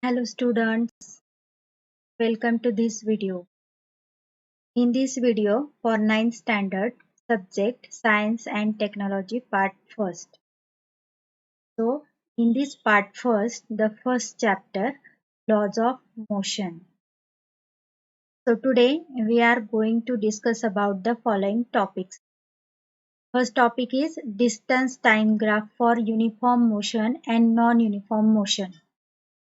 Hello students, welcome to this video. In this video for 9th standard subject Science and Technology part first. So in this part first, the first chapter Laws of Motion. So today we are going to discuss about the following topics. First topic is distance time graph for uniform motion and non-uniform motion.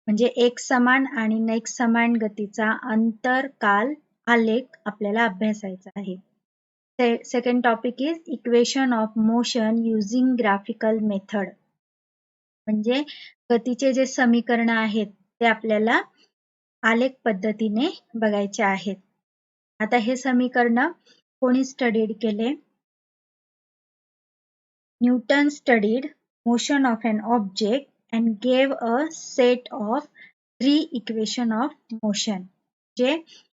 म्हणजे एक समान आणि एक समान गतीचा अंतर काल आलेख आपल्याला अभ्यासायचा आहे. Second topic is equation of motion using graphical method. म्हणजे गतीचे जे समीकरण आहेत ते आपल्याला आलेख पद्धतीने बघायचे आहेत. आता हे समीकरण कोणी स्टडीड केले? Newton studied motion of an object and gave a set of 3 equation of motion. जे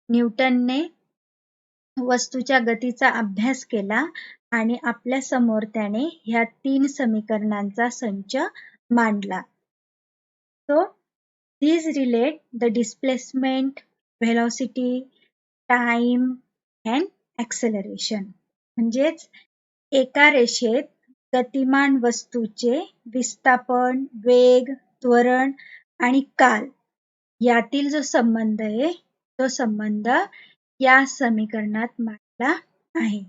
न्यूटनने वस्तूच्या गतीचा अभ्यास केला आणि आपल्या समोर त्याने ह्या 3 समीकरणांचा संच मांडला. So these relate the displacement, velocity, time and acceleration. म्हणजेच एका रेषेत गतिमान वस्तूचे विस्थापन, वेग, त्वरण आणि काल यातील जो संबंध आहे तो संबंध या समीकरणात मांडला आहे.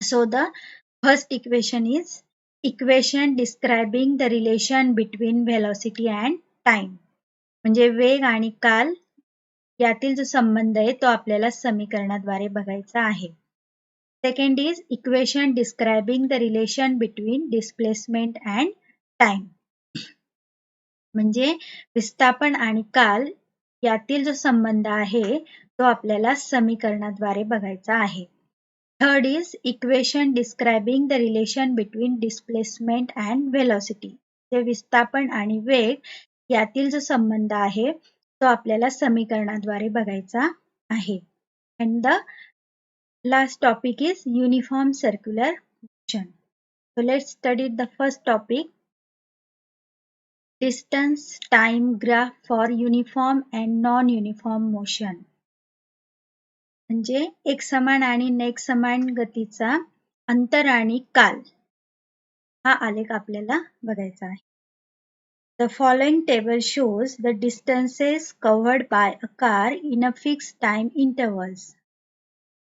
So the first equation is equation describing the relation between velocity and time. म्हणजे वेग आणि काल यातील जो संबंध आहे तो आपल्याला समीकरणाद्वारे बघायचा आहे. Second is equation describing the relation between displacement and time. म्हणजे विस्थापन आणि काल यातील जो संबंध आहे तो आपल्याला समीकरणाद्वारे बघायचा आहे. Third is equation describing the relation between displacement and velocity. जे विस्थापन आणि वेग यातील जो संबंध आहे तो आपल्याला समीकरणाद्वारे बघायचा आहे. And the last topic is uniform circular motion. So let's study the first topic. Distance time graph for uniform and non-uniform motion. म्हणजे एक समान आणि एक समान गतीचा अंतर आणि काल हा आलेख आपल्याला बघायचा आहे. The following table shows the distances covered by a car in a fixed time intervals.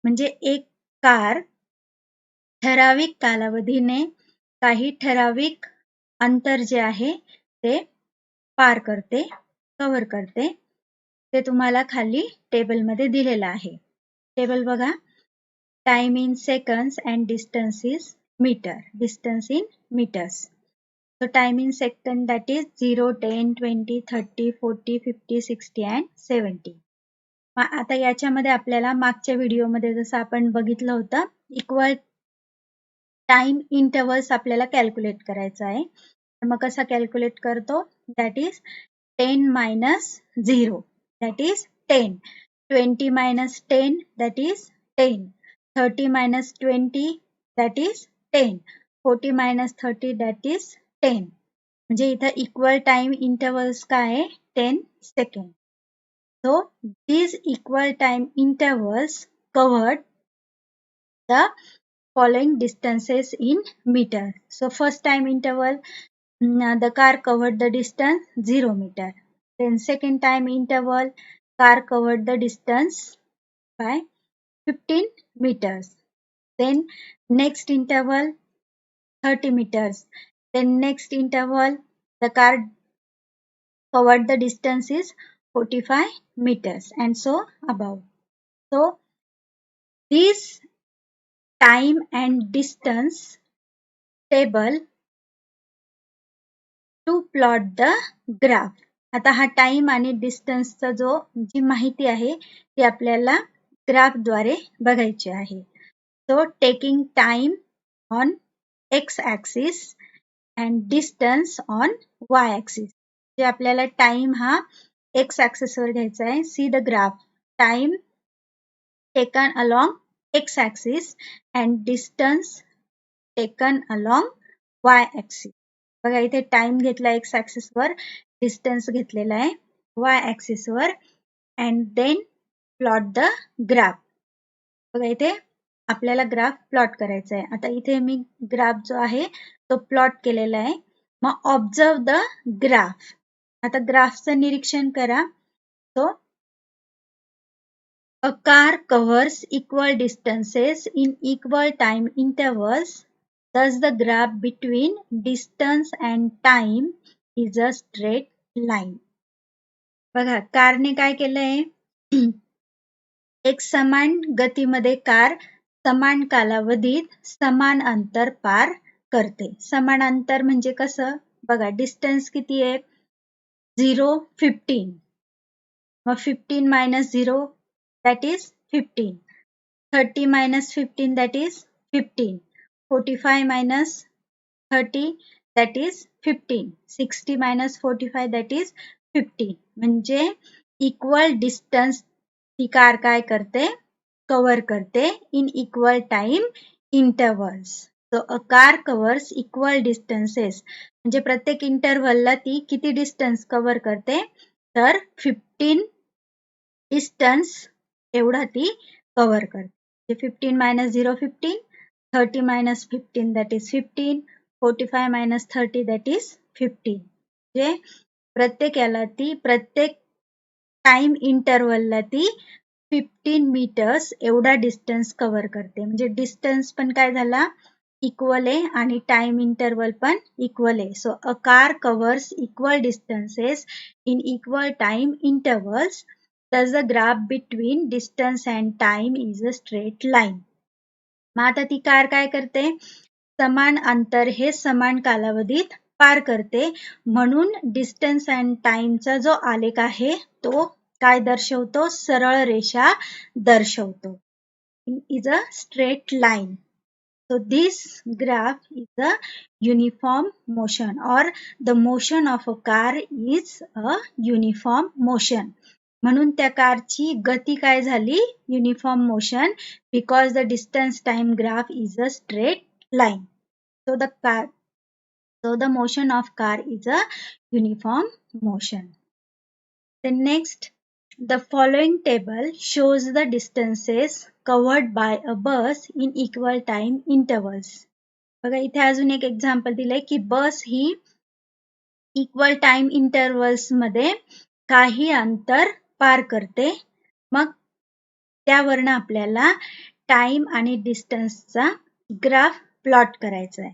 म्हणजे एक कार ठराविक कालावधीने काही ठराविक अंतर जे आहे ते पार करते, कव्हर करते. ते तुम्हाला खाली टेबलमध्ये दिलेलं आहे. टेबल बघा. Time in seconds and distance is metre. Distance in metres. So time in second that is 0, 10, 20, 30, 40, 50, 60 and 70. आता याच्यामध्ये आपल्याला मागच्या व्हिडिओमध्ये जसं आपण बघितलं होतं इक्वल टाइम इंटरवल्स आपल्याला कॅल्क्युलेट करायचा आहे. तर मग कसा कॅल्क्युलेट करतो? That is 10 minus 0 that is 10. 20 minus 10 that is 10. 30 minus 20 that is 10. 40 minus 30 that is 10. म्हणजे इथं इक्वल टाइम इंटरवल्स काय आहे? 10 second. So these equal time intervals covered the following distances in meter. So first time interval, the car covered the distance 0 meter. Then second time interval, car covered the distance by 15 meters. Then next interval 30 meters. Then next interval, the car covered the distance is 45 meters and so above. So this time and distance table to plot the graph. आता हा time आणि डिस्टन्सचा जी माहिती आहे ती आपल्याला ग्राफद्वारे बघायची आहे. So taking time on x axis and distance on y axis. जे आपल्याला टाइम हा x axis वर घ्यायचा आहे. See the graph. Time taken along x axis and distance taken along y axis. बघा इथे टाइम घेतला x axis वर, डिस्टन्स घेतलेला आहे y ऍक्सिस वर and then plot the graph. बघा इथे आपल्याला ग्राफ प्लॉट करायचा आहे. आता इथे मी ग्राफ जो आहे तो प्लॉट केलेला आहे. मग ऑब्झर्व द ग्राफ. आता ग्राफचं निरीक्षण करा. So a car covers equal distances in equal time intervals. Thus the graph between distance and time is a straight line. बघा कारने काय केलंय एक समान गतीमध्ये कार समान कालावधीत समान अंतर पार करते. समान अंतर म्हणजे कसं बघा डिस्टन्स किती आहे 0 15 मग 15 minus 0 that is 15 30 minus 15 that is 15 45 minus 30 that is 15 60 minus 45 that is 50 म्हणजे इक्वल डिस्टन्स ती कार काय करते कव्हर करते in equal time intervals. So a car covers equal distances म्हणजे प्रत्येक इंटरवलला ती किती डिस्टन्स कव्हर करते तर 15 डिस्टन्स एवढा ती कव्हर करते. 15 minus 0 15 30 minus 15 that is 15 45 minus 30 that is 15 म्हणजे प्रत्येक याला ती प्रत्येक टाइम इंटरवलला ती 15 मीटर्स एवढा डिस्टन्स कव्हर करते. म्हणजे डिस्टन्स पण काय झाला इक्वल आहे आणि टाइम इंटरवल पण इक्वल आहे. So a car covers equal distances in equal time intervals. Thus the graph between distance and time is a straight line. मग आता ती कार काय करते समान अंतर हे समान कालावधीत पार करते म्हणून डिस्टन्स अँड टाइमचा जो आलेख आहे तो काय दर्शवतो सरळ रेषा दर्शवतो. Is a straight line. So this graph is a uniform motion or the motion of a car is a uniform motion. म्हणून त्या कारची गती काय झाली uniform motion because the distance time graph is a straight line. So the motion of car is a uniform motion. Then next, the following table shows the distances covered by a bus in equal time intervals. बघा इथे अजून एक example दिलंय की बस ही equal time intervals मध्ये काही अंतर पार करते. मग त्यावरनं आपल्याला टाइम आणि डिस्टन्सचा ग्राफ प्लॉट करायचा आहे.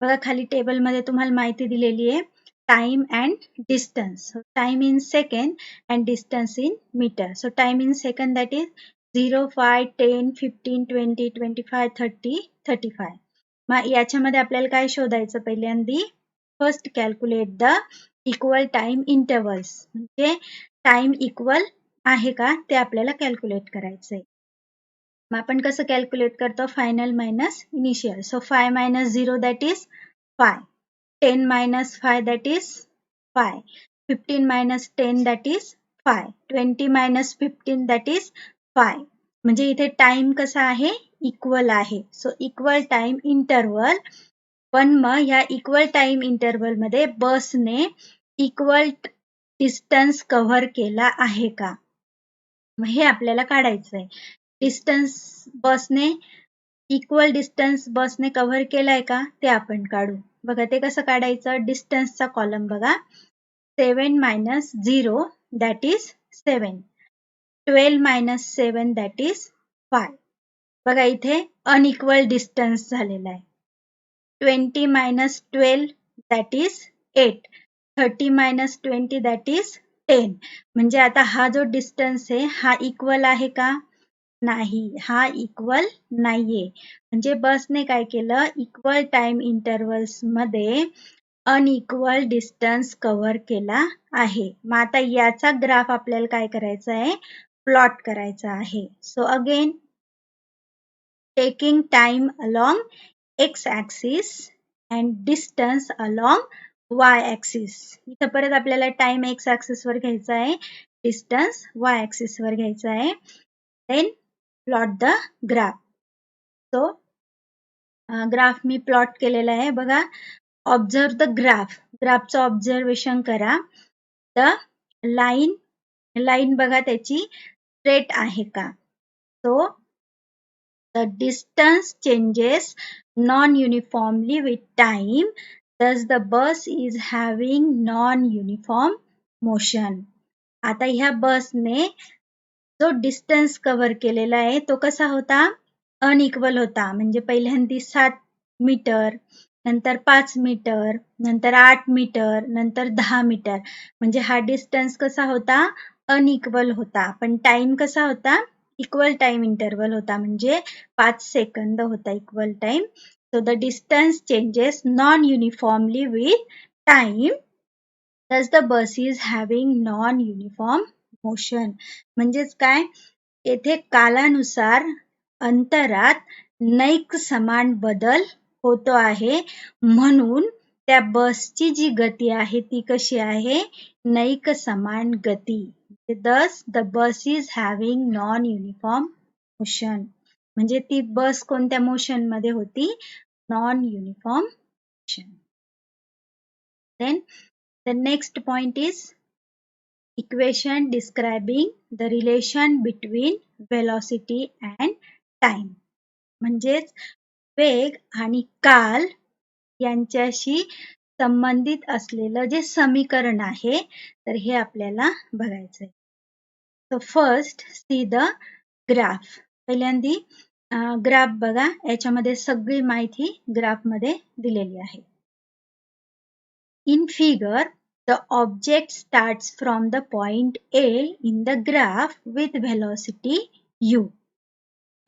बघा खाली टेबलमध्ये तुम्हाला माहिती दिलेली आहे time and distance. So time in second and distance in meter. So time in second that is 0, 5, 10, 15, 20, 25, 30, 35. मग याच्यामध्ये आपल्याला काय शोधायचं पहिल्यांदी first calculate the equal time intervals म्हणजे टाइम इक्वल आहे का ते आपल्याला कॅल्क्युलेट करायचंय. मग आपण कसं कॅल्क्युलेट करतो final minus initial. So 5 minus 0 that is 5 10 minus 5 that is 5 15 minus 10 that is 5 20 minus 15 that is 5 म्हणजे इथे टाइम कसा आहे इक्वल आहे. सो इक्वल टाइम इंटरवल पण मग या इक्वल टाइम इंटरवल मध्ये बसने इक्वल डिस्टन्स कव्हर केला आहे का मग हे आपल्याला काढायचं आहे. डिस्टन्स बसने इक्वल डिस्टन्स बसने कव्हर केलाय का ते आपण काढू. बघा ते कसं काढायचं डिस्टन्सचा कॉलम बघा 7 minus 0 that is 7 12 minus 7 that is 5. बघा इथे अनइक्वल डिस्टन्स झालेला आहे. 20 minus 12 that is 8 30 minus 20 that is 10 म्हणजे आता हा जो डिस्टन्स आहे हा इक्वल आहे का नाही हा इक्वल नाहीये. म्हणजे बसने काय केलं इक्वल टाइम इंटरवल्स मध्ये अनइक्वल डिस्टन्स कव्हर केला आहे. मग आता याचा ग्राफ आपल्याला काय करायचा आहे प्लॉट करायचा आहे. So again taking time along x axis and distance along Y axis. इथं परत आपल्याला टाइम एक्स ऍक्सिस वर घ्यायचा आहे डिस्टन्स वाय ऍक्सिस वर घ्यायचा आहे. Then plot the graph. So graph मी प्लॉट केलेला आहे बघा. Observe the graph. ग्राफचं ऑब्झर्वेशन करा. द लाईन बघा त्याची स्ट्रेट आहे का. So the distance changes non-uniformly with time, thus the bus is having non-uniform motion. आता ह्या बसने जो डिस्टन्स कव्हर केलेला आहे तो कसा होता, अनइक्वल होता. म्हणजे पहिल्यांदी 7 मीटर, नंतर 5 मीटर, नंतर 8 मीटर, नंतर 10 मीटर. म्हणजे हा डिस्टन्स कसा होता, अनइक्वल होता. पण टाइम कसा होता, इक्वल टाइम इंटरवल होता. म्हणजे 5 सेकंद होता equal time. So the distance changes non uniformly with time, thus the bus is having non-uniform motion. म्हणजेच काय, येथे कालानुसार अंतरात नैक समान बदल होतो आहे. म्हणून त्या बसची जी गती आहे ती कशी आहे, नैक समान गती. thus the bus is having non-uniform motion. म्हणजे ती बस कोणत्या मोशन मध्ये होती, non uniform motion. Then the next point is equation describing the relation between velocity and time. म्हणजेच वेग आणि काल यांच्याशी संबंधित असलेलं जे समीकरण आहे, तर हे आपल्याला बघायचंय. So first see the graph. पहिल्यांदी ग्राफ बघा, याच्यामध्ये सगळी माहिती ग्राफ मध्ये दिलेली आहे. In figure, the object starts from the point A in the graph with velocity u.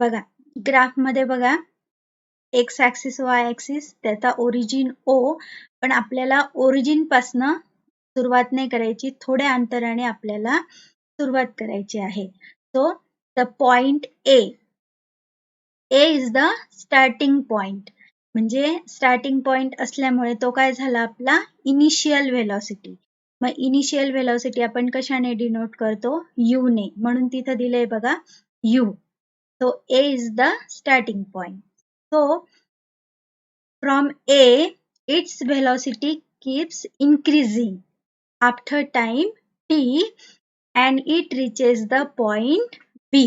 बघा, ग्राफ मध्ये बघा, x axis y axis, त्याचा ओरिजिन O, पण आपल्याला ओरिजिन पासनं सुरुवात नाही करायची, थोड्या अंतराने आपल्याला सुरुवात करायची आहे. So the point A is the starting point. म्हणजे स्टार्टिंग पॉइंट असल्यामुळे तो काय झाला, आपला इनिशियल व्हेलॉसिटी. मग इनिशियल व्हेलॉसिटी आपण कशाने डिनोट करतो, u ने. म्हणून तिथं दिलंय बघा u. So A is the starting point. So from A, its velocity keeps increasing after time t and it reaches the point B.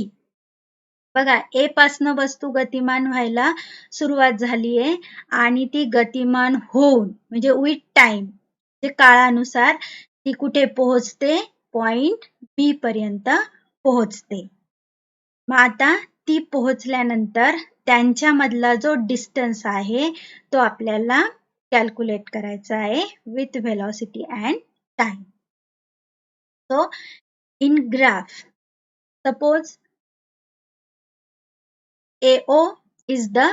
बघा, ए पासनं वस्तू गतिमान व्हायला सुरुवात झालीये आणि ती गतिमान होऊन म्हणजे विथ टाइम, म्हणजे काळानुसार ती कुठे पोहोचते, पॉइंट बी पर्यंत पोहोचते. मग आता ती पोहोचल्यानंतर त्यांच्यामधला जो डिस्टन्स आहे तो आपल्याला कॅल्क्युलेट करायचा आहे with velocity and time. So in graph, suppose AO is the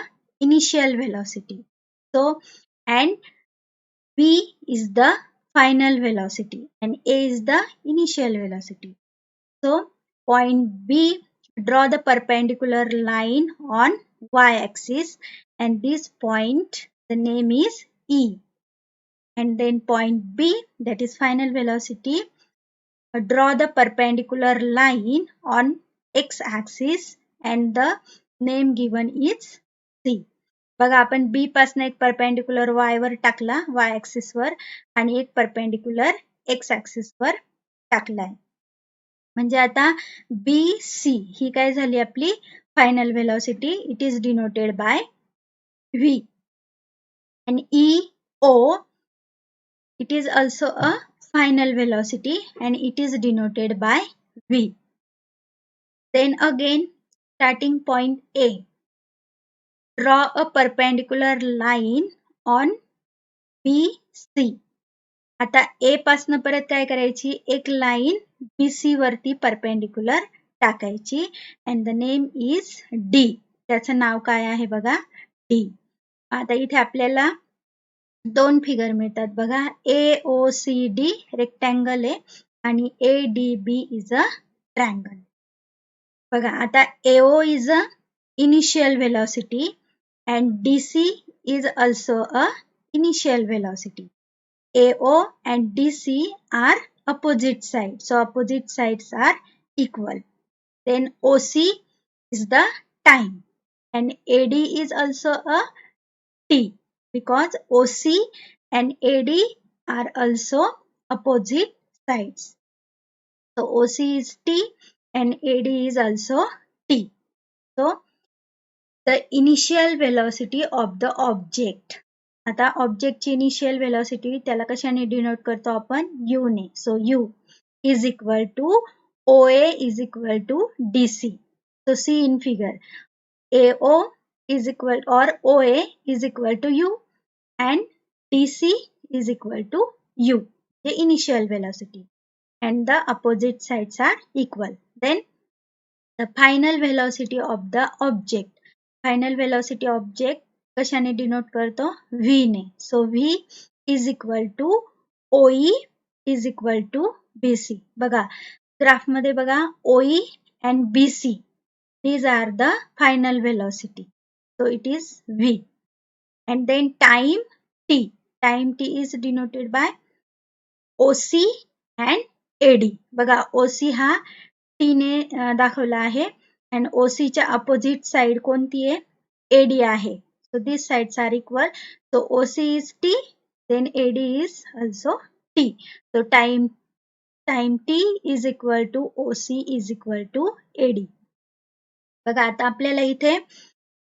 initial velocity. So, and B is the final velocity and A is the initial velocity. So, point B, draw the perpendicular line on y-axis and this point, the name is E. And then point B, that is final velocity, draw the perpendicular line on x-axis and the name given is C. बघा, आपण B पासून एक perpendicular Y वर टाकला, Y axis वर, आणि एक perpendicular X axis वर टाकलाय. म्हणजे आता BC ही काय झाली आपली final velocity. It is denoted by V. And EO, it is also a final velocity and it is denoted by V. Then again, starting point A, draw a perpendicular line on BC. आता A पासनं परत काय करायची, एक line BC वरती perpendicular टाकायची and the name is D. त्याचं नाव काय आहे बघा, D. आता इथे आपल्याला दोन फिगर मिळतात बघा, AOCD रेक्टँगल आहे आणि ADB इज अ ट्रायंगल. बघा, आता AO is a initial velocity and DC is also a initial velocity. AO and DC are opposite sides, so opposite sides are equal. Then OC is the time and AD is also a T because OC and AD are also opposite sides. So OC is T and AD is also T. So the initial velocity of the object. आता ऑब्जेक्टची initial velocity त्याला कशाने denote करतो आपण u ने. So u is equal to OA is equal to DC. So see in figure. AO is equal or OA is equal to u and DC is equal to u, the initial velocity, and the opposite sides are equal. Then the final velocity of the object. Final velocity object कशाने denote करतो v ने. So v is equal to OE is equal to BC. बघा graph मध्ये बघा OE and BC, these are the final velocity. So it is v. And then time t. Time t is denoted by OC and AD. बघा OC हा t ने दाखवला आहे and OC च्या opposite side कोणती आहे AD आहे. So these sides are equal. So OC is T, then AD is also T. So time T is equal to OC is equal to AD. बघा आता आपल्याला इथे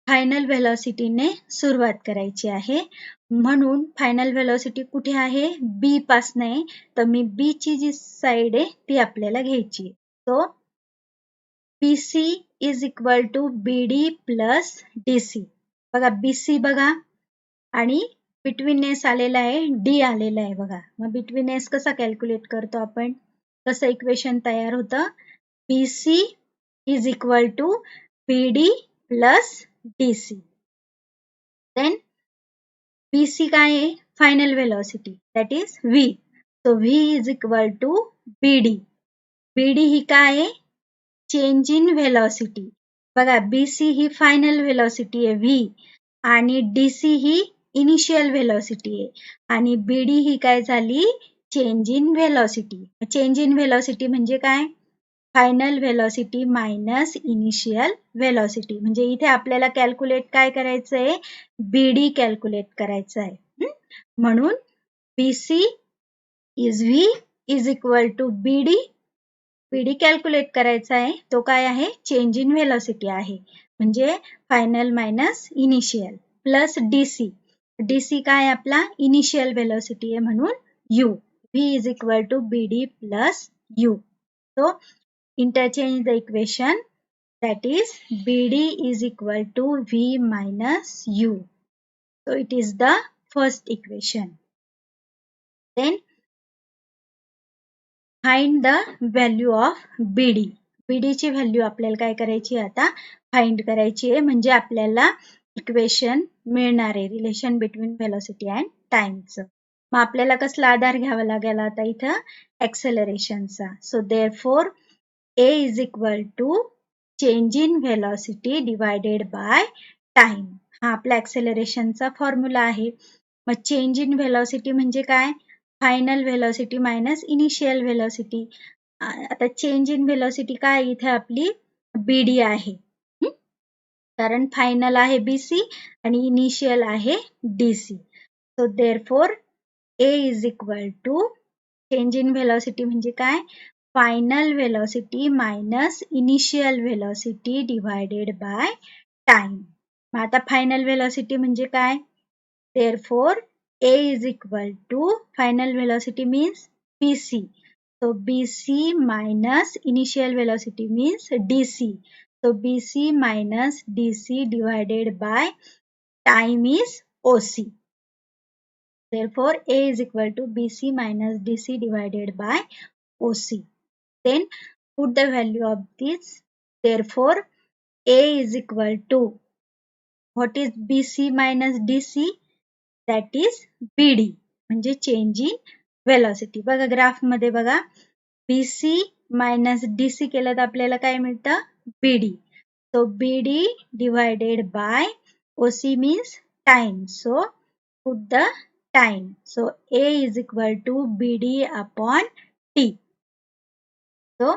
फायनल व्हेलॉसिटीने सुरुवात करायची आहे. म्हणून फायनल व्हेलॉसिटी कुठे आहे बी पासून आहे. तर मी बी ची जी साइड आहे ती आपल्याला घ्यायची. So BC is equal to BD plus DC. बघा BC बघा आणि बिटवीनेस आलेला आहे D आलेला आहे बघा. मग बिटवीनेस कसा कॅल्क्युलेट करतो आपण, कसं इक्वेशन तयार होतं BC is equal to BD plus DC. Then BC काय आहे final velocity that is V. So V is equal to BD. BD ही काय आहे चेंज इन व्हेलॉसिटी. बघा BC ही फायनल व्हेलॉसिटी आहे V आणि DC ही इनिशियल व्हेलॉसिटी आहे आणि BD ही काय झाली change in velocity. Change in velocity म्हणजे काय final velocity minus initial velocity. म्हणजे इथे आपल्याला कॅल्क्युलेट काय करायचं आहे BD कॅल्क्युलेट करायचं आहे. म्हणून BC is V is equal to BD. BD calculate करायचा आहे तो काय आहे चेंज इन व्हेलॉसिटी आहे म्हणजे final minus initial plus DC. DC काय आपला इनिशियल व्हेलॉसिटी आहे म्हणून U. V is equal to BD plus U. So interchange the equation, that is BD is equal to V minus U. So it is the first equation. Then find the value of BD. BD ची value आपल्याला काय करायची आता find करायची आहे म्हणजे आपल्याला equation मिळणार आहे रिलेशन बिटवीन व्हेलॉसिटी अँड टाइमचं. मग आपल्याला कसला आधार घ्यावा लागेल आता इथं ॲक्सेलरेशनचा. So therefore A is equal to change in velocity divided by time. हा आपला ॲक्सेलरेशनचा फॉर्म्युला आहे. मग चेंज इन व्हेलॉसिटी म्हणजे काय final velocity minus initial velocity. आता चेंज इन व्हेलॉसिटी काय इथे आपली BD आहे कारण फायनल आहे BC आणि इनिशियल आहे DC. So therefore A is equal to change in velocity म्हणजे काय final velocity minus initial velocity divided by time. मग आता फायनल व्हेलॉसिटी म्हणजे काय therefore A is equal to final velocity means BC. So BC minus initial velocity means DC. So BC minus DC divided by time is OC. Therefore A is equal to BC minus DC divided by OC. Then put the value of this. Therefore A is equal to what is BC minus DC? That is BD म्हणजे change in velocity. बघा graph मध्ये बघा BC minus DC केलं तर आपल्याला काय मिळतं BD. So BD divided by OC means time. So put the time. So A is equal to BD upon T. So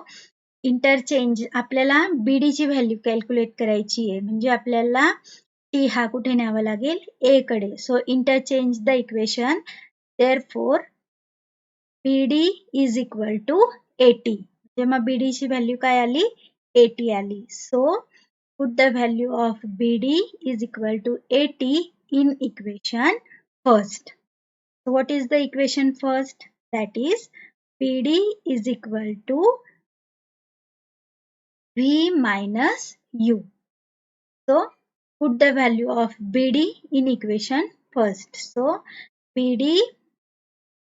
interchange आपल्याला BD ची व्हॅल्यू कॅल्क्युलेट करायची आहे म्हणजे आपल्याला T हा कुठे न्यावा लागेल A कडे. So interchange the equation. Therefore BD is equal to 80. जेव्हा BD ची व्हॅल्यू काय आली? 80 आली. So put the value of BD is equal to 80 in equation first. So what is the equation first? That is BD is equal to V minus U. So put the value of BD in equation first. So BD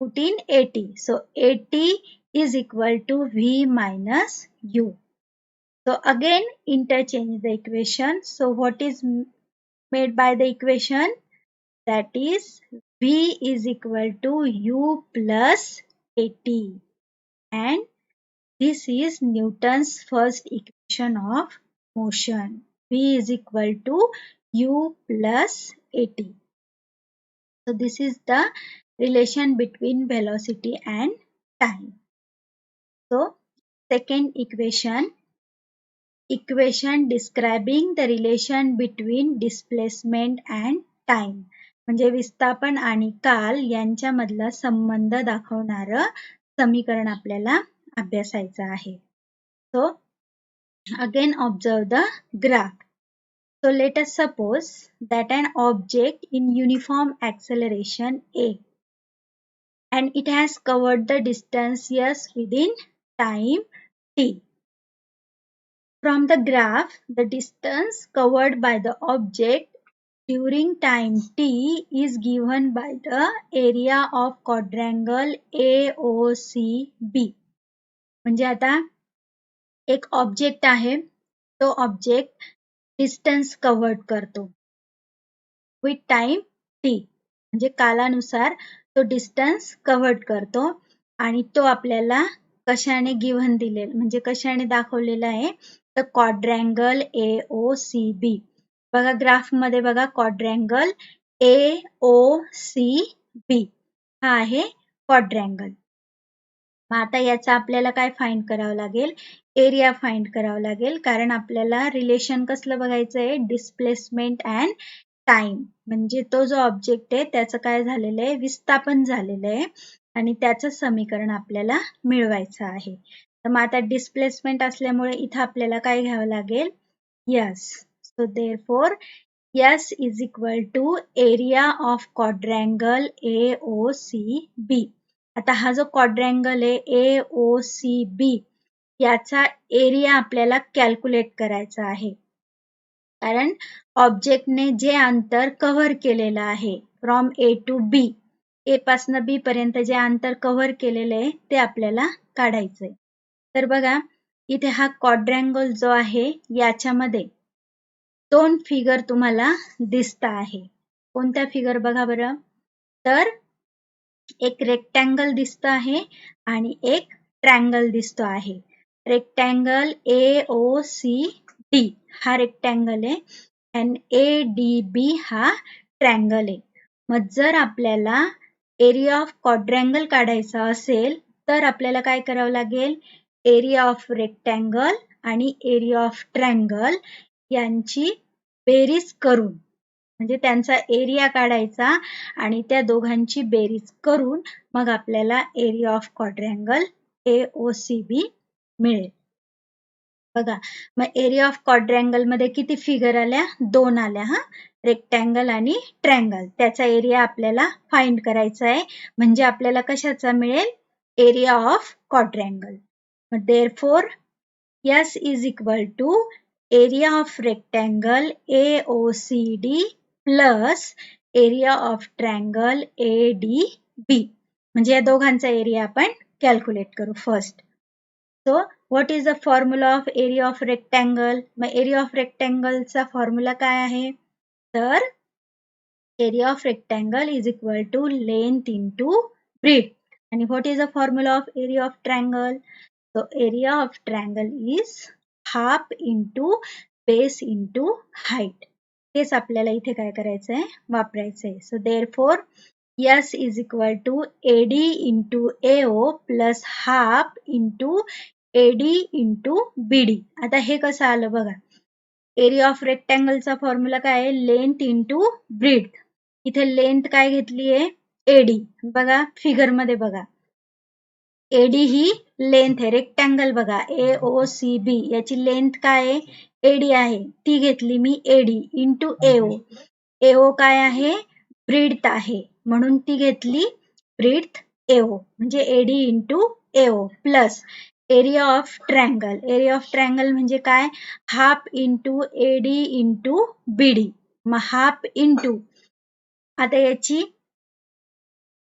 put in 80. So 80 is equal to V minus U. So again interchange the equation. So what is made by the equation? That is V is equal to U plus 80. And this is Newton's first equation of motion. V is equal to U plus 80. So this is the relation between velocity and time. So second equation describing the relation between displacement and time. म्हणजे विस्थापन आणि काल यांच्यामधला संबंध दाखवणारं समीकरण आपल्याला अभ्यासायचं आहे. So again observe the graph. So let us suppose that an object in uniform acceleration A and it has covered the distance s within time t. From the graph, the distance covered by the object during time t is given by the area of quadrangle AOCB. म्हणजे आता एक object आहे, तो object distance covered करतो with time T, म्हणजे कालानुसार तो distance covered करतो आणि तो आपल्याला कशाने गिव्हन दिलेला, म्हणजे कशाने दाखवलेला आहे, तर क्वाड्रँगल AOCB. बघा ग्राफ मध्ये बघा क्वाड्रँगल AOCB हा आहे क्वाड्रँगल. मग आता याचा आपल्याला काय फाइंड करावं लागेल? एरिया फाइंड करावं लागेल, कारण आपल्याला रिलेशन कसलं बघायचं आहे? Displacement and time. म्हणजे तो जो ऑब्जेक्ट आहे त्याचं काय झालेलं आहे? विस्थापन झालेलं आहे आणि त्याचं समीकरण आपल्याला मिळवायचं आहे. तर मग आता डिस्प्लेसमेंट असल्यामुळे इथं आपल्याला काय घ्यावं लागेल? Yes. So therefore S is equal to area of quadrangle AOCB. आता हा जो क्वाड्रँगल आहे AOCB याचा एरिया आपल्याला कॅल्क्युलेट करायचा आहे, कारण ऑब्जेक्टने जे अंतर कव्हर केलेलं आहे from A to B, A पासून B पर्यंत जे अंतर कव्हर केलेलं आहे ते आपल्याला काढायचंय. तर बघा इथे हा क्वाड्रँगल जो आहे याच्यामध्ये दोन फिगर तुम्हाला दिसत आहे. कोणत्या फिगर बघा बरं? तर एक रेक्टँगल दिसतो आहे आणि एक ट्रँगल दिसतो आहे. रेक्टँगल AOCD हा रेक्टँगल आहे आणि ADB हा ट्रँगल आहे. मग जर आपल्याला एरिया ऑफ क्वाड्रँगल काढायचा असेल तर आपल्याला काय करावं लागेल? एरिया ऑफ रेक्टँगल आणि एरिया ऑफ ट्रँगल यांची बेरीज करून, म्हणजे त्यांचा एरिया काढायचा आणि त्या दोघांची बेरीज करून मग आपल्याला एरिया ऑफ क्वाड्रँगल AOCB मिळेल. बघा मग एरिया ऑफ क्वाड्रँगल मध्ये किती फिगर आल्या? दोन आल्या. हा, रेक्टँगल आणि ट्रँगल. त्याचा एरिया आपल्याला फाइंड करायचा आहे, म्हणजे आपल्याला कशाचा मिळेल? Area of quadrangle. मग therefore S is equal to area of rectangle AOCD plus area of triangle ADB. म्हणजे या दोघांचा एरिया आपण कॅल्क्युलेट करू first. So what is the formula of area of rectangle? मग एरिया ऑफ रेक्टँगलचा formula काय आहे? तर area of rectangle is equal to length into breadth. आणि what is the formula of area of triangle? So area of triangle is half into base into height. हेच आपल्याला इथे काय करायचं आहे? वापरायचं आहे. So therefore S is equal to AD into AO plus half into AD into BD. आता हे कसं आलं बघा. एरिया ऑफ रेक्टँगलचा फॉर्म्युला काय आहे? Length into breadth. इथे लेंथ काय घेतली आहे? AD. बघा फिगर मध्ये बघा. एडी ही लेंथ आहे, रेक्टँगल बघा AOCB याची लेंथ काय आहे, एडी आहे, ती घेतली मी एडी इंटू एओ. एओ काय आहे, ब्रीड्थ आहे, म्हणून ती घेतली ब्रीड्थ एओ, म्हणजे AD into AO plus area of triangle. Area of triangle म्हणजे काय, half into AD into BD. मग हाफ इंटू, आता याची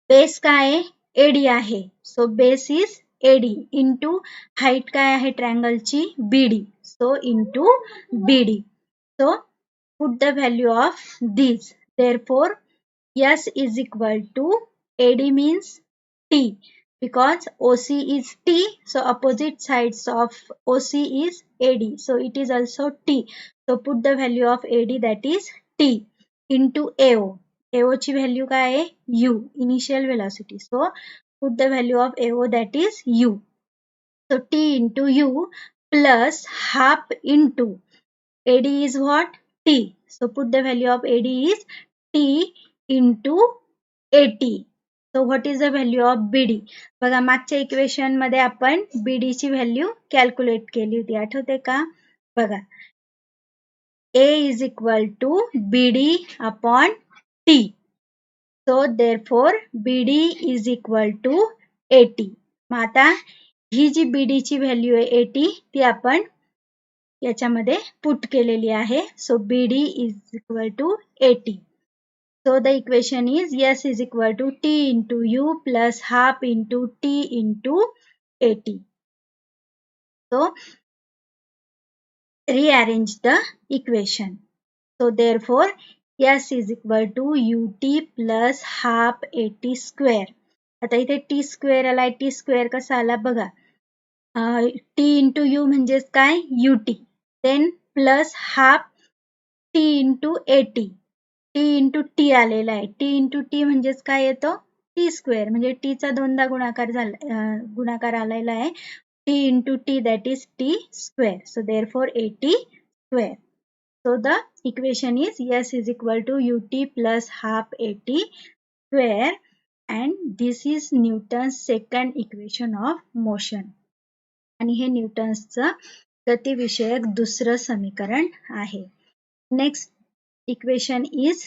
बेस काय आहे, एडी आहे, so base is AD into height काय आहे ट्रँगलची, BD, so into BD. So put the value of these. Therefore, S is equal to AD means T because OC is T. So opposite sides of OC is AD. So it is also T. So put the value of AD, that is T into AO. AO ची value काय आहे, U, initial velocity. So put the value of AO, that is U. So T into U plus half into AD is what, T. So put the value of AD is T into AT. So what is the value of BD? बघा मागच्या equation मध्ये आपण BD ची value calculate केली होती, आठवते का? बघा A is equal to BD upon T. So therefore BD is equal to AT. मग आता ही जी BD ची व्हॅल्यू आहे AT ती आपण याच्यामध्ये पुट केलेली आहे. So BD is equal to AT. So the equation is S is equal to T into U plus half into T into AT. So rearrange the equation. So therefore S is equal to UT plus half AT square. आता इथे T square आलाय, T square कसा आला बघा, T into U म्हणजेच काय, UT, then plus half T into AT, T into T आलेला आहे, T into T म्हणजेच काय येतो, T square, म्हणजे T चा दोनदा गुणाकार आलेला आहे, T into T, that is T square. So therefore AT square. So the equation is S is equal to UT plus half AT square, and this is Newton's second equation of motion. आणि हे न्यूटन्सचं गतिविषयक दुसरं समीकरण आहे. Next equation is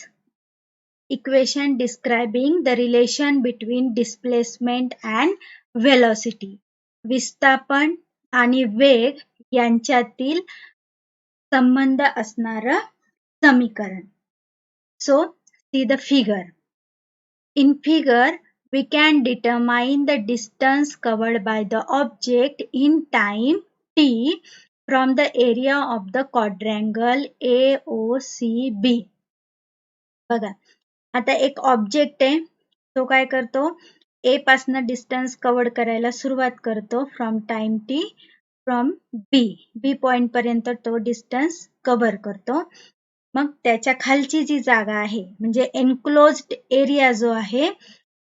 equation describing the relation between displacement and velocity. विस्थापन आणि वेग यांच्यातील संबंध असणारं समीकरण. So see the figure. In figure we can determine the distance covered by the object in time t from the area of the quadrangle AOCB. बघा आता एक ऑब्जेक्ट आहे, तो काय करतो, A पासन डिस्टन्स कव्हर करायला सुरुवात करतो from time T, from B point पर्यंत तो डिस्टन्स कव्हर करतो. मग त्याच्या खालची जी जागा आहे म्हणजे एनक्लोज्ड एरिया जो आहे,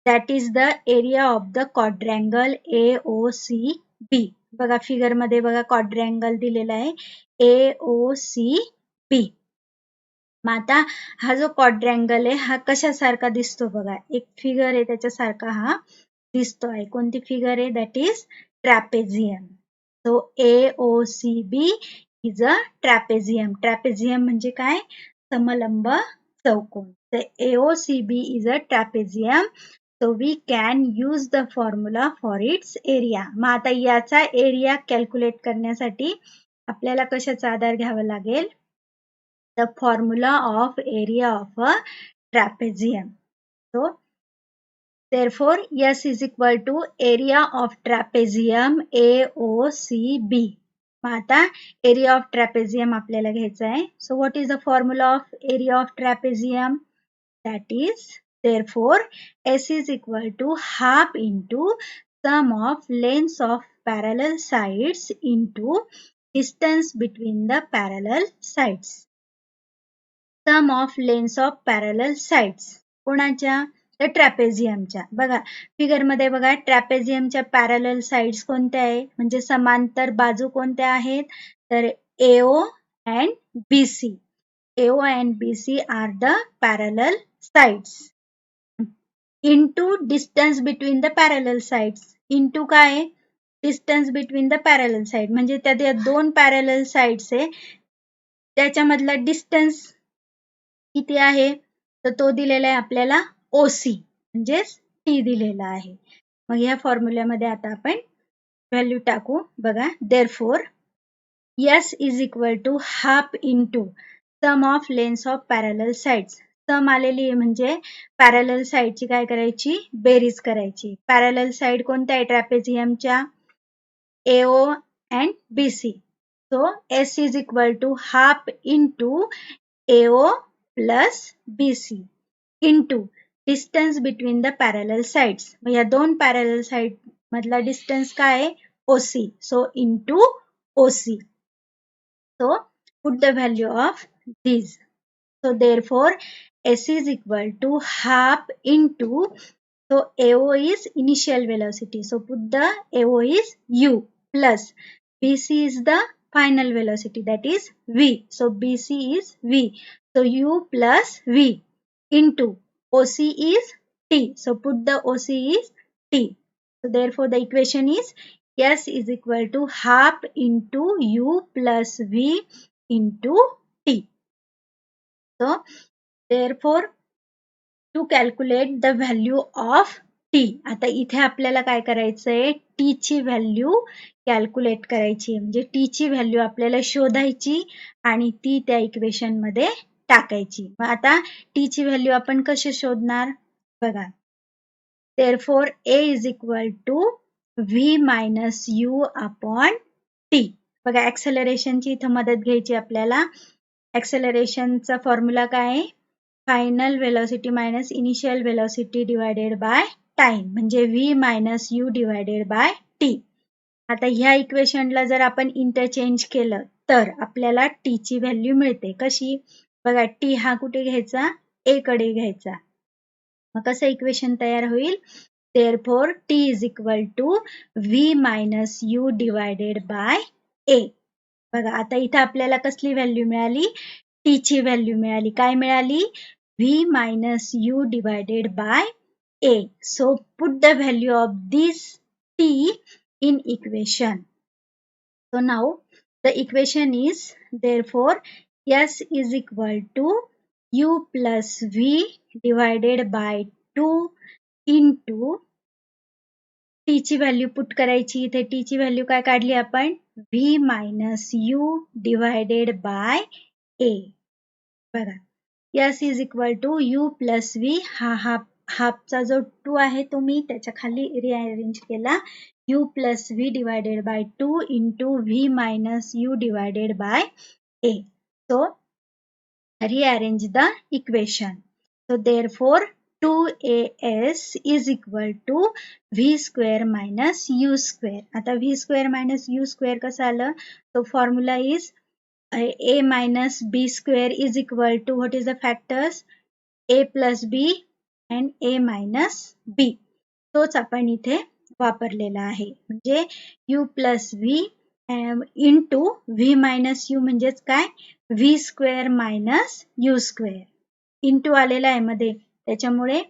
that is the area of the quadrangle AOCB. बघा फिगर मध्ये बघा क्वाड्रँगल दिलेला आहे AOCB. मग आता हा जो क्वाड्रँगल आहे हा कशासारखा दिसतो बघा, एक फिगर आहे त्याच्यासारखा हा दिसतो आहे. कोणती फिगर आहे, that is trapezium. So AOCB is a trapezium. Trapezium म्हणजे काय, समलंब चौकोन. तर AOCB is a trapezium. So we can use the formula for its area. मग आता याचा एरिया कॅल्क्युलेट करण्यासाठी आपल्याला कशाचा आधार घ्यावा लागेल, the formula of area of a trapezium. So therefore S is equal to area of trapezium AOCB. मग आता area of trapezium आपल्याला घ्यायचा आहे. So what is the formula of area of trapezium? That is, therefore S is equal to half into sum of lengths of parallel sides into distance between the parallel sides. Sum of lengths of parallel sides कोणाच्या, तर ट्रॅपेझियमच्या. बघा figure मध्ये बघा ट्रॅपेझियमच्या parallel sides कोणत्या आहे, म्हणजे समांतर बाजू कोणत्या आहेत, तर AO and BC. AO and BC are the parallel sides into distance between the parallel sides. Into काय आहे, distance between the parallel side, म्हणजे त्या दोन पॅरलल साइड्स आहे त्याच्यामधला डिस्टन्स किती आहे, तर तो दिलेला आहे आपल्याला OC म्हणजेच T दिलेला आहे. मग या फॉर्म्युल्यामध्ये आता आपण व्हॅल्यू टाकू बघा. Therefore S is equal to half into sum of lengths of parallel sides. सम आलेली आहे म्हणजे पॅरलल साइडची काय करायची, बेरीज करायची. पॅरलल साइड कोणत्या आहे, ट्रॅपेझियमच्या AO and BC. So S is equal to half into AO plus BC into distance between the parallel sides. मग या दोन पॅरलल साइड मधला डिस्टन्स काय आहे, OC. So into OC. So put the value of these. So therefore S is equal to half into, so AO is initial velocity. So put the AO is U plus BC is the final velocity, that is V. So BC is V. So U plus V into OC is T. So put the OC is T. So therefore the equation is S is equal to half into U plus V into T. So therefore to calculate the value of T. आता इथे आपल्याला काय करायचंय, T ची value calculate करायची, म्हणजे T ची value आपल्याला शोधायची आणि ती त्या इक्वेशन मध्ये टाकायची. मग आता T ची व्हॅल्यू आपण कशी शोधणार बघा. Therefore A is equal to V minus U upon T. बघा ऍक्सेलरेशनची इथं मदत घ्यायची आपल्याला. ऍक्सेलरेशनचा फॉर्म्युला काय आहे, final velocity minus initial velocity divided by time, म्हणजे V minus U divided by T. आता ह्या इक्वेशनला जर आपण इंटरचेंज केलं तर आपल्याला T ची व्हॅल्यू मिळते. कशी बघा, T हा कुठे घ्यायचा, A कडे घ्यायचा. मग कसं इक्वेशन तयार होईल, therefore T is equal to V minus U divided by A. बघा आता इथं आपल्याला कसली व्हॅल्यू मिळाली, T ची व्हॅल्यू मिळाली. काय मिळाली, V minus U divided by A. So put the value of this T in equation. So now the equation is, therefore S is equal to U plus V divided by 2 into T ची value put करायची. इथे T ची value काय काढली आपण, V minus U divided by A. बघा S is equal to U plus V, हा हाफचा जो 2 आहे तो मी त्याच्या खाली रिअरेंज केला. U plus V divided by 2 into V minus U divided by A. So rearrange the equation. So therefore 2AS is equal to V square minus U square. आता V square minus U square कसं आलं, तो formula is A minus B square is equal to, what is the factors, A plus B and A minus B. तोच आपण इथे वापरलेला आहे, म्हणजे U plus V into V minus U म्हणजेच काय, V square minus U square. Into आलेला आहे मध्ये, त्याच्यामुळे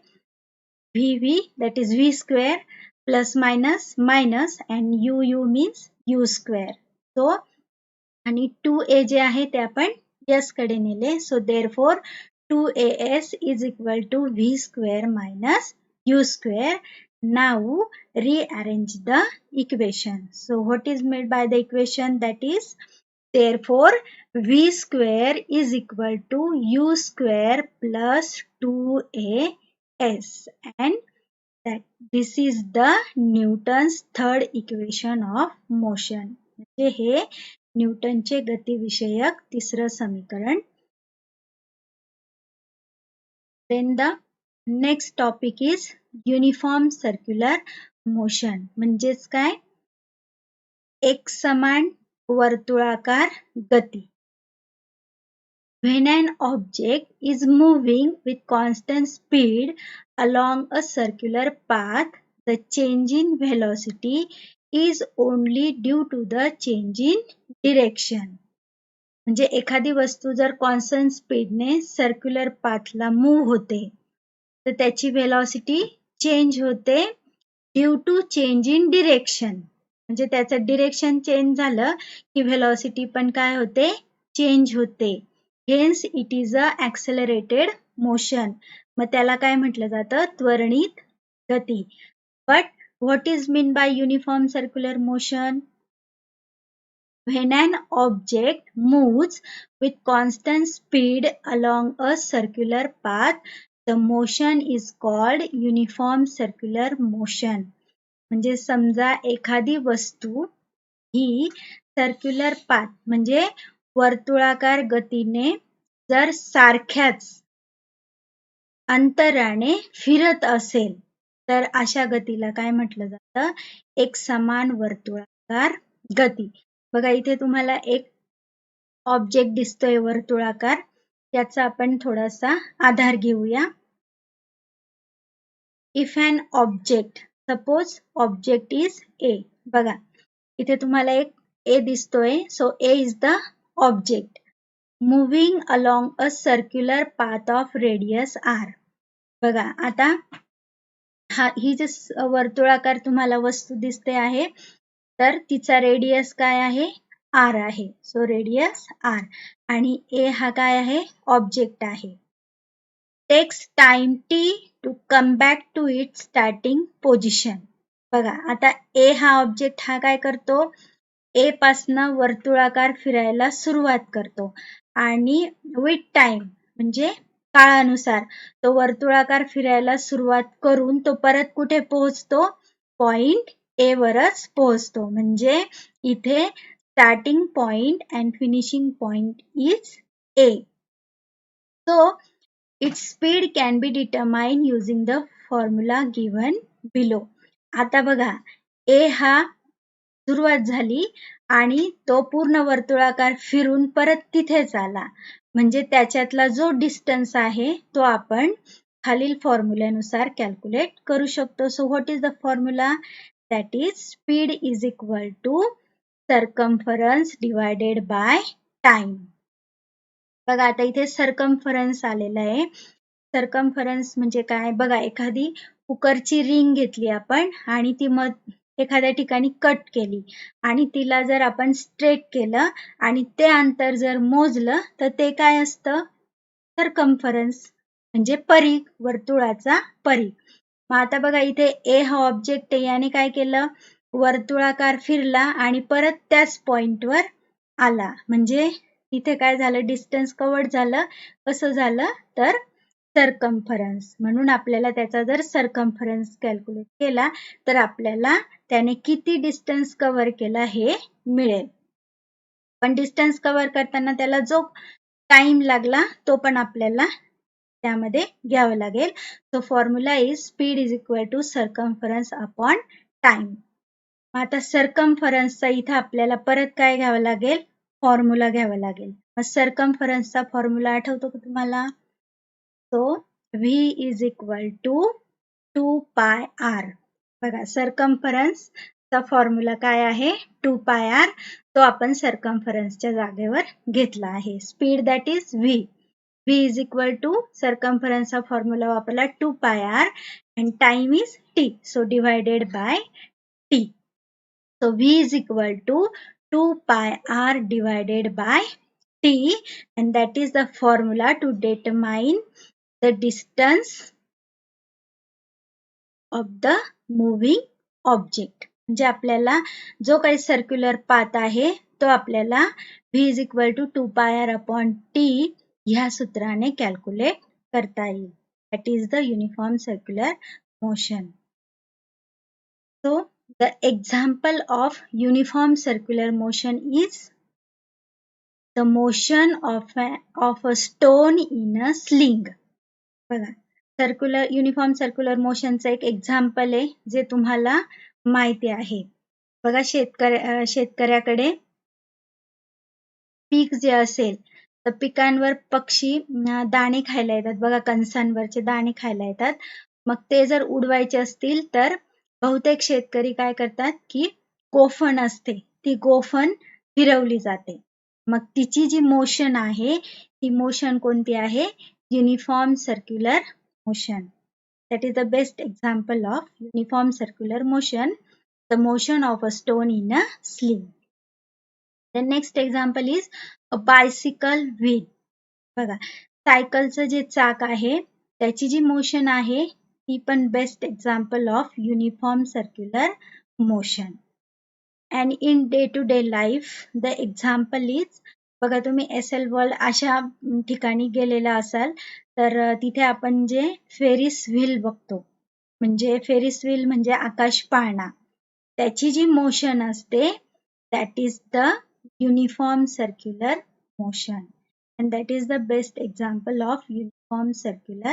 VV that is V square plus minus minus and U means U square. So आणि 2A जे आहे ते आपण S कडे नेले. So therefore 2AS is equal to V square minus U square. Now rearrange the equation. So what is made by the equation, that is therefore V square is equal to U square plus 2AS, and that this is the Newton's third equation of motion. म्हणजे हे न्यूटनचे गतिविषयक तिसरं समीकरण. Then the next topic is uniform circular motion. म्हणजेच काय, एक समान वर्तुळाकार गती. When an object is moving with constant speed along a circular path, the change in velocity is only due to the change in direction. म्हणजे एखादी वस्तू जर कॉन्स्टंट स्पीडने सर्क्युलर पाथला मूव्ह होते तर त्याची व्हेलॉसिटी चेंज होते due to change in direction, म्हणजे त्याचं डिरेक्शन चेंज झालं की व्हेलॉसिटी पण काय होते, चेंज होते. Hence it is a accelerated motion, मग त्याला काय म्हटलं जातं, त्वरणित गती. But what is mean by uniform circular motion? When an object moves with constant speed along a circular path, the motion is called uniform circular motion. म्हणजे समजा एखादी वस्तू ही सर्क्युलर पाथ म्हणजे वर्तुळाकार गतीने जर सारख्याच अंतराने फिरत असेल तर अशा गतीला काय म्हटलं जातं, एक समान वर्तुळाकार गती. बघा इथे तुम्हाला एक ऑब्जेक्ट दिसतोय वर्तुळाकार, याचा आपण थोडासा आधार घेऊया. If an object, suppose object is A, बघा इथे तुम्हाला एक ए दिसतोय, so A is the object moving along a circular path of radius R. बघा आता ही जी वर्तुळाकार तुम्हाला वस्तू दिसते आहे, तर तिचा रेडियस काय आहे, आर आहे. सो रेडियस आर, आणि ए हा काय आहे, ऑब्जेक्ट आहे. Takes time T to come back to it starting position. बघा आता ए हा ऑब्जेक्ट हा काय करतो, ए पासनं वर्तुळाकार फिरायला सुरुवात करतो आणि विथ टाइम म्हणजे काळानुसार तो वर्तुळाकार फिरायला सुरुवात करून तो परत कुठे पोहोचतो, पॉइंट ए वरच पोहोचतो. म्हणजे इथे starting point and finishing point is a. So its speed can be determine using the formula given below. आता बघा ए हा सुरुवात झाली आणि तो पूर्ण वर्तुळाकार फिरून परत तिथेच आला, म्हणजे त्याच्यातला जो डिस्टन्स आहे तो आपण खालील फॉर्म्युल्यानुसार कॅल्क्युलेट करू शकतो. So what is the formula? That is speed is equal to circumference divided by time. बघा आता इथे सर्कम्फरन्स आलेला आहे. सर्कम्फरन्स म्हणजे काय, बघा एखादी कुकरची रिंग घेतली आपण आणि ती मग एखाद्या ठिकाणी कट केली आणि तिला जर आपण स्ट्रेट केलं आणि ते अंतर जर मोजलं तर ते काय असतं, सर्कम्फरन्स म्हणजे परिघ, वर्तुळाचा परिघ. मग आता बघा इथे ए हा ऑब्जेक्ट आहे, याने काय केलं, वर्तुळाकार फिरला आणि परत त्याच पॉइंटवर आला, म्हणजे इथे काय झालं, डिस्टन्स कव्हर्ड झालं. कसं झालं तर सर्कम्फरन्स. म्हणून आपल्याला त्याचा जर सर्कम्फरन्स कॅल्क्युलेट केला तर आपल्याला त्याने किती डिस्टन्स कव्हर केला हे मिळेल. पण डिस्टन्स कव्हर करताना त्याला जो टाइम लागला तो पण आपल्याला त्यामध्ये घ्यावं लागेल. So formula is speed is equal to circumference upon time. आता सर्कम्फरन्सचा इथं आपल्याला परत काय घ्यावं लागेल, फॉर्म्युला घ्यावा लागेल. मग सर्कम्फरन्सचा फॉर्म्युला आठवतो का तुम्हाला? So V is equal to 2 pi R. बघा सर्कम्फरन्सचा फॉर्म्युला काय आहे, 2 पाय आर. तो आपण सर्कम्फरन्सच्या जागेवर घेतला आहे. Speed that is V. V is equal to सर्कम्फरन्सचा फॉर्म्युला वापरला 2 pi R and time is t. So divided by t. So V is equal to 2 pi r divided by t, and that is the formula to determine the distance of the moving object. म्हणजे आपल्याला जो काही circular path आहे तो आपल्याला V is equal to 2 pi r upon t ह्या सूत्राने calculate करता येईल. That is the uniform circular motion. So the example of uniform circular motion is the motion of a stone in a sling. बघा uniform circular मोशनचं एक example आहे जे तुम्हाला माहिती आहे. बघा शेतकऱ्याकडे पीक जे असेल तर पिकांवर पक्षी दाणे खायला येतात. बघा कणसांवरचे दाणे खायला येतात. मग ते जर उडवायचे असतील तर बहुतेक शेतकरी काय करतात की गोफण असते ती गोफण फिरवली जाते. मग तिची जी मोशन आहे ती मोशन कोणती आहे, uniform circular motion. That is the best example of uniform circular motion, the motion of a stone in a sling. The next example is a bicycle wheel. बघा, सायकलचं जे चाक आहे त्याची जी मोशन आहे ती पण best example of uniform circular motion. And in day to day life the example is, बघा तुम्ही एसएल वर्ल्ड अशा ठिकाणी गेलेला असाल तर तिथे आपण जे फेरिस व्हील बघतो, म्हणजे फेरिस व्हील म्हणजे आकाश पाळणा, त्याची जी मोशन असते that is the uniform circular motion. And that is the best example of uniform circular